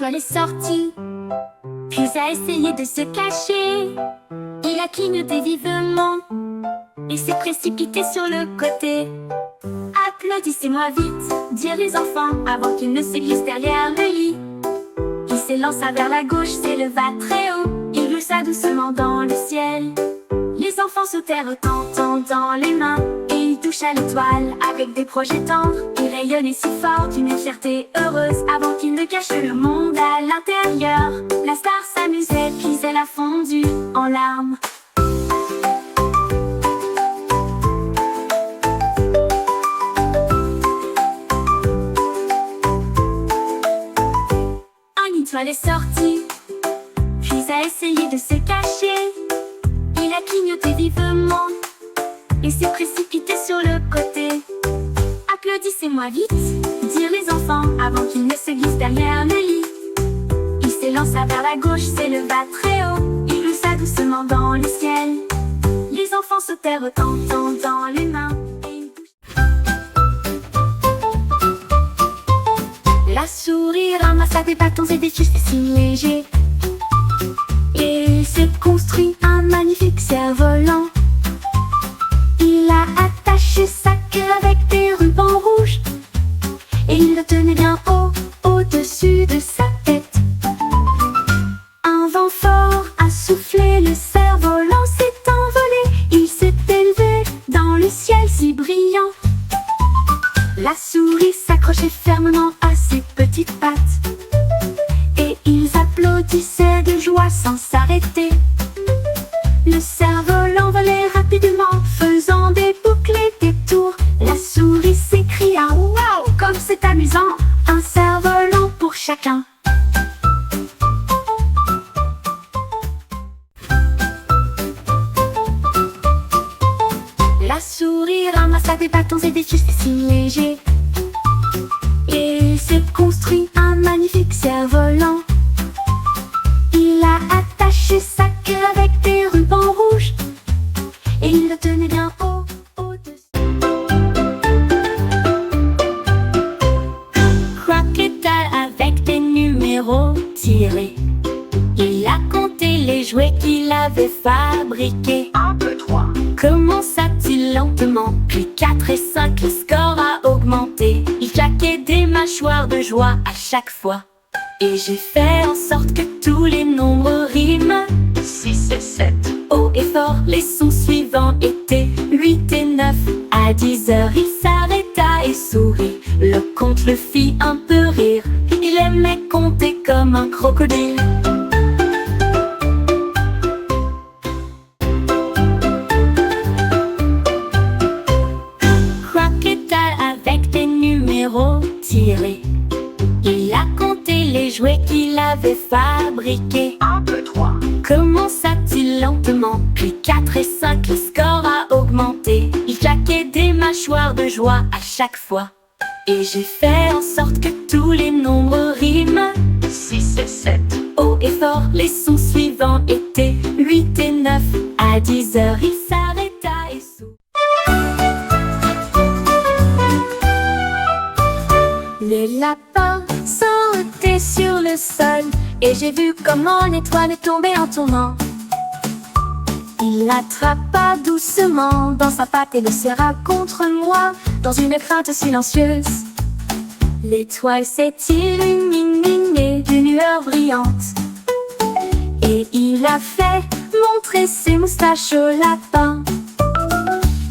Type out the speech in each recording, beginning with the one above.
étoile est sortie, puis a essayé de se cacher. Il a clignoté vivement et s'est précipité sur le côté. Applaudissez-moi vite, dirent les enfants, avant qu'il ne se glisse derrière le lit. Il s'élança vers la gauche, s'éleva très haut, il glissa doucement dans le ciel. Les enfants sautèrent tendant les mains, et il toucha l'étoile avec des projets tendres. Il rayonnait si fort d'une fierté heureuse, avant qu'il ne cache le monde à l'intérieur. La star s'amusait, puis elle a fondu en larmes. Une étoile est sortie, puis a essayé de se cacher. Il a clignoté vivement et s'est précipité sur le côté. Applaudissez-moi vite, dirent les enfants, avant qu'il ne se glisse derrière le lit. Il s'élança vers la gauche, s'éleva très haut, il glissa doucement dans le ciel. Les enfants sautèrent tendant les mains. La souris ramassa des bâtons et des fils si légers, et s'est construit un magnifique cerf-volant. Il a attaché sa queue avec des rubans rouges, et il le tenait bien haut, au-dessus de sa tête. Un vent fort a soufflé, le cerf-volant s'est envolé. Il s'est élevé dans le ciel si brillant. La souris s'accrochait fermement à ses petites pattes, et ils applaudissaient de joie sans s'arrêter. Le cerf-volant volait rapidement, faisant des boucles et des tours. La souris s'écria: waouh, comme c'est amusant, un cerf-volant pour chacun. La souris ramassa des bâtons et des fils si légers, et s'est construit un magnifique cerf-volant. Il a attaché sa queue avec des rubans rouges, et il le tenait bien haut, au-dessus. Crocodile avec des numéros tirés, il a compté les jouets qu'il avait fabriqués. 1, 2, 3. Commença-t-il lentement, puis 4 et 5, le score a augmenté. Il claquait des mâchoires de joie à chaque fois, et j'ai fait en sorte que tous les nombres riment. 6 et 7. Haut et fort, les sons suivants étaient 8 et 9. À 10 heures, il s'arrêta et sourit. Le compte le fit un peu rire. Il aimait compter comme un crocodile. Crocodile avec des numéros tirés, il a compté les jouets qu'il avait fabriqués. 1, 2, 3. Commença-t-il lentement, puis 4 et 5, le score a augmenté. Il claquait des mâchoires de joie à chaque fois, et j'ai fait en sorte que tous les nombres riment. 6 et 7. Haut et fort, les sons suivants étaient 8 et 9. À 10 heures, il s'arrêta et sourit. Les lapins sautaient sur le sol, et j'ai vu comment l'étoile est tombée en tournant. Il l'attrapa doucement dans sa patte et le serra contre moi, dans une crainte silencieuse. L'étoile s'est illuminée d'une lueur brillante, et il a fait montrer ses moustaches au lapin.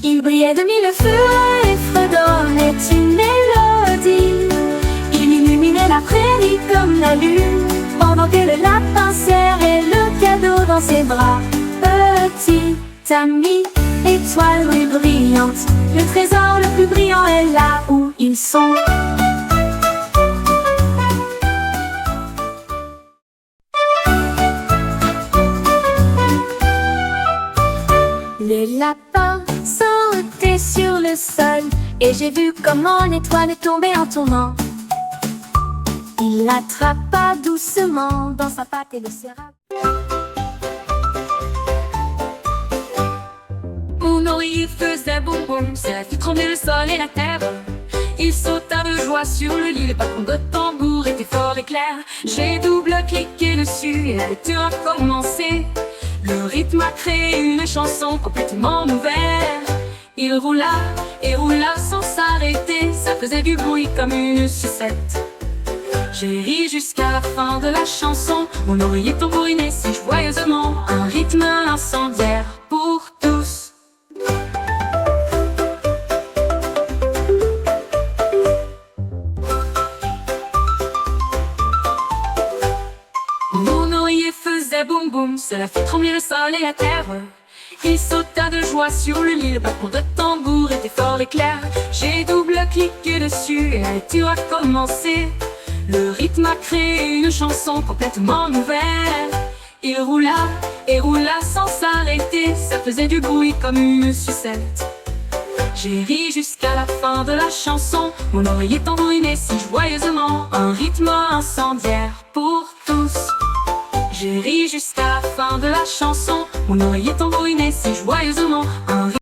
Il brillait de mille feux et fredonnait une mélodie. Il illuminait la prairie comme la lune, pendant que le lapin serrait le cadeau dans ses bras. Petit ami, étoile brillante, le trésor le plus brillant est là où ils sont. Les lapins sautaient sur le sol, et j'ai vu comment l'étoile est tombée en tournant. Il l'attrapa doucement dans sa patte et le serra. Mon oreiller faisait boum boum, ça fit trembler le sol et la terre. Il sauta de joie sur le lit, le battement de tambour était fort et clair. J'ai double-cliqué dessus et la lecture a commencé. Le rythme a créé une chanson complètement nouvelle. Il roula et roula sans s'arrêter, ça faisait du bruit comme une sucette. J'ai ri jusqu'à la fin de la chanson, mon oreiller tambourinait si joyeusement. Un rythme incendiaire pour tous. Mon oreiller faisait boum boum, cela fit trembler le sol et la terre. Il sauta de joie sur le lit, le battement de tambour était fort et clair. J'ai double-cliqué dessus et la lecture a commencé. Le rythme a créé une chanson complètement nouvelle. Il roula et roula sans s'arrêter, ça faisait du bruit comme une sucette. J'ai ri jusqu'à la fin de la chanson, mon oreiller tambourinait si joyeusement. Un rythme incendiaire pour tous. J'ai ri jusqu'à la fin de la chanson, mon oreiller tambourinait si joyeusement. Un rythme...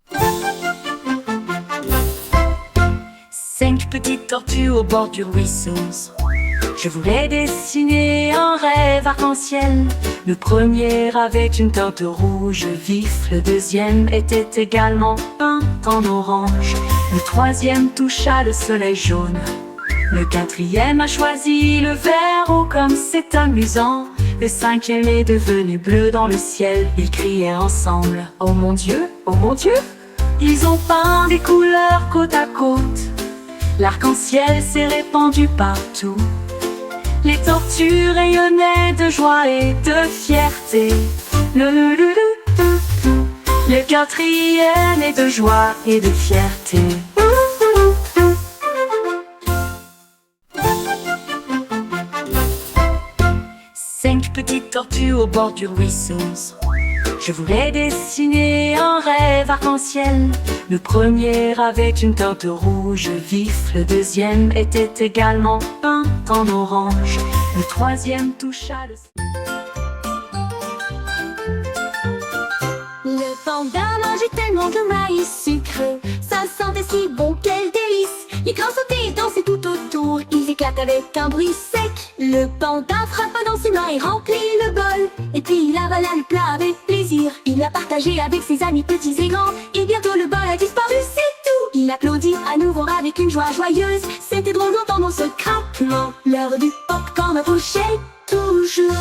5 petites tortues au bord du ruisseau. Je voulais dessiner un rêve arc-en-ciel. Le premier avait une teinte rouge vif, le deuxième était également peint en orange. Le troisième toucha le soleil jaune. Le quatrième a choisi le vert haut comme c'est amusant. Le cinquième est devenu bleu dans le ciel. Ils criaient ensemble: oh mon Dieu, oh mon Dieu. Ils ont peint des couleurs côte à côte. L'arc-en-ciel s'est répandu partout. Les tortues rayonnaient de joie et de fierté. Le quatrième est de joie et de fierté. 5 petites tortues au bord du ruisseau. Je voulais dessiner un rêve arc-en-ciel. Le premier avait une teinte rouge vif, le deuxième était également peint en orange. Le troisième toucha le... Le panda mangeait tellement de maïs sucré, ça sentait si bon, quel délice. Les grands sautaient et dansaient tout autour, ils éclatent avec un bruit sec. Le panda frappa dans ses mains et remplit le bol. Et puis il avala le plat avec plaisir. Il l'a partagé avec ses amis petits et grands. Et bientôt le bol a disparu, c'est tout. Il applaudit à nouveau avec une joie joyeuse. C'était drôle d'entendre ce craquement. L'heure du pop-corn approchait toujours.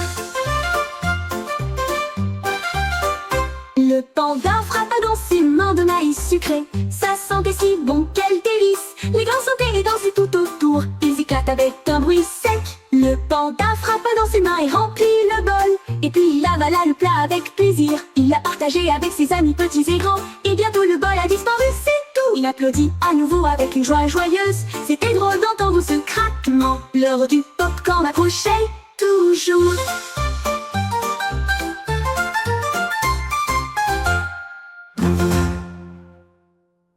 Le panda frappa dans ses mains de maïs sucré, ça sentait si bon, quel délice. Les grands sautaient et dansaient tout autour, ils éclatent avec un bruit sec. Le panda frappa dans ses mains et remplit le bol. Et puis il avala le plat avec plaisir. Il l'a partagé avec ses amis petits et grands. Et bientôt le bol a disparu, c'est tout. Il applaudit à nouveau avec une joie joyeuse. C'était drôle d'entendre ce craquement. L'heure du pop-corn approchait toujours.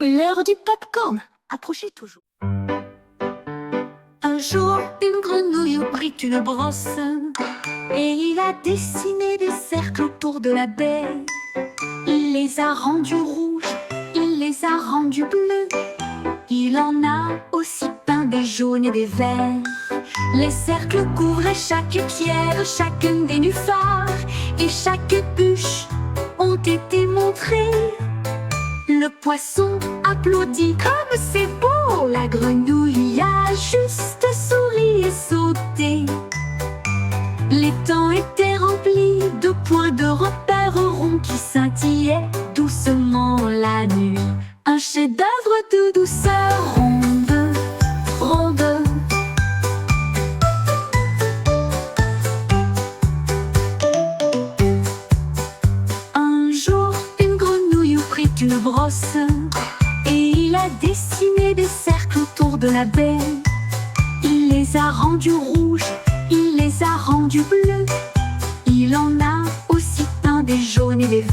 L'heure du pop-corn approchait toujours. Un jour, une grenouille prit une brosse et il a dessiné des cercles autour de la baie. Il les a rendus rouges, il les a rendus bleus. Il en a aussi peint des jaunes et des verts. Les cercles couvraient chaque pierre, chacune des nénuphars, et chaque bûche ont été montrées. Le poisson applaudit comme c'est beau. La grenouille a juste souri et sauté. Les temps étaient remplis de points de repère ronds qui scintillaient doucement la nuit. Un chef-d'œuvre de douceur ronde, ronde. Un jour, une grenouille prit une brosse et il a dessiné des cercles autour de la baie. Il les a rendus rouges, il les a rendus bleus. Il en a aussi peint des jaunes et des verts.